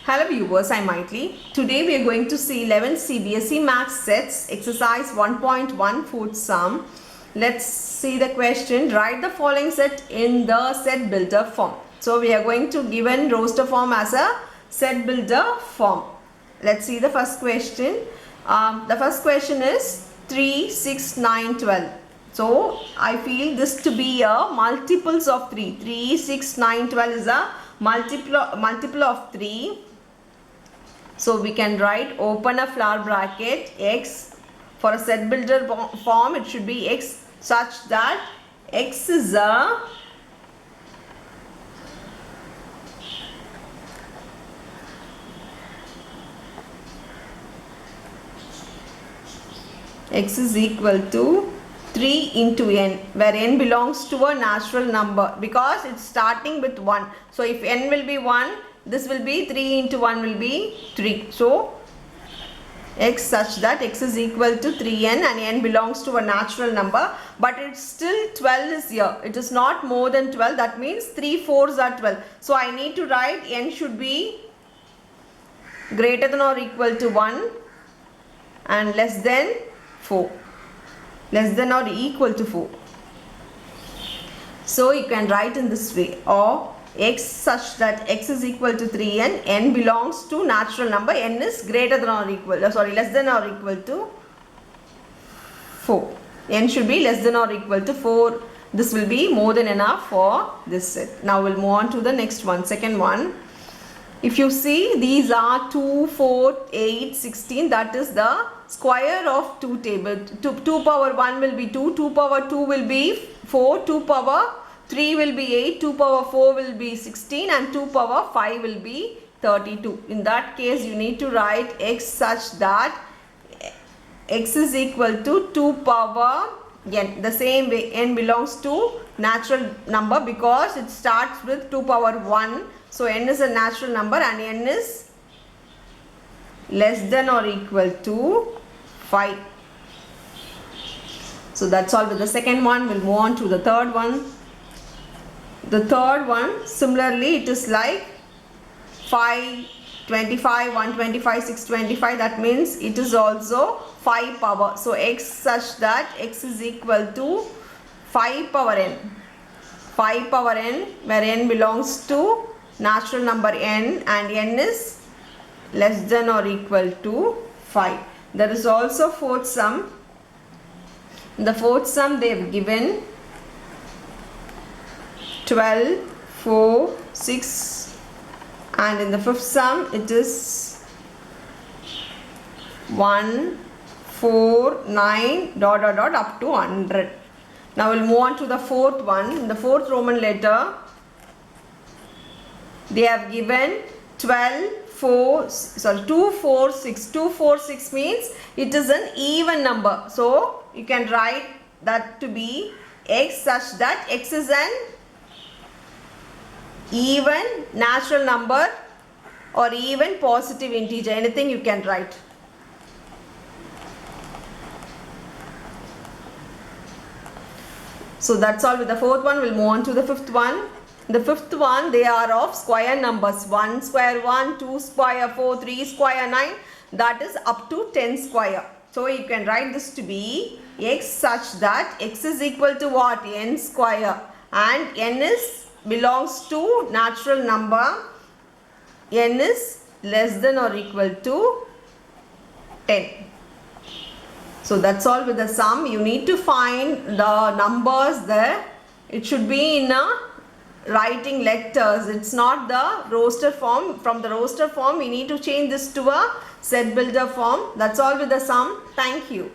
Hello viewers, I'm Maitli. Today we are going to see 11 CBSE Maths sets, exercise 1.1 fourth sum. Let's see the question. Write the following set in the set builder form. So we are going to given roster form as a set builder form. Let's see the first question. The first question is 3, 6, 9, 12. So I feel this to be a multiples of 3. 3, 6, 9, 12 is a multiple of 3. So we can write, open a flower bracket, x. For a set builder form, it should be x such that x is a x is equal to 3 into n, where n belongs to a natural number because it's starting with 1. So if n will be 1, this will be 3 into 1 will be 3. So x such that x is equal to 3n and n belongs to a natural number, but it's still 12 is here. It is not more than 12. That means 3 4s are 12. So I need to write n should be greater than or equal to 1 and less than 4. Less than or equal to 4. So you can write in this way, or x such that x is equal to 3n, n belongs to natural number, n is greater than or equal, less than or equal to 4. N should be less than or equal to 4. This will be more than enough for this set. Now we'll move on to the next one, second one. If you see, these are 2, 4, 8, 16. That is the square of 2 table. 2 power 1 will be 2, 2 power 2 will be 4, 2 power 3 will be 8, 2 power 4 will be 16 and 2 power 5 will be 32. In that case, you need to write x such that x is equal to 2 power n. The same way, n belongs to natural number because it starts with 2 power 1. So n is a natural number and n is less than or equal to 5. So that's all with the second one. We'll move on to the third one. The third one, similarly, it is like 5, 25, 125, 625. That means it is also 5 power. So x such that x is equal to 5 power n. 5 power n, where n belongs to natural number n and n is less than or equal to 5. There is also fourth sum. In the fourth sum, they have given 12, 4, 6, and in the fifth sum it is 1, 4, 9, up to 100. Now we'll move on to the fourth one. In the fourth Roman letter, they have given 2, 4, 6. 2, 4, 6 means it is an even number. So you can write that to be x such that x is an even natural number or even positive integer. Anything you can write. So that's all with the fourth one. We'll move on to the fifth one. The fifth one, they are of square numbers. 1 square 1, 2 square 4, 3 square 9. That is up to 10 square. So you can write this to be x such that x is equal to what? N square. And n is belongs to natural number. N is less than or equal to 10. So that's all with the sum. You need to find the numbers there. It should be in a writing letters. It's not the roster form. From the roster form, we need to change this to a set builder form. That's all with the sum. Thank you.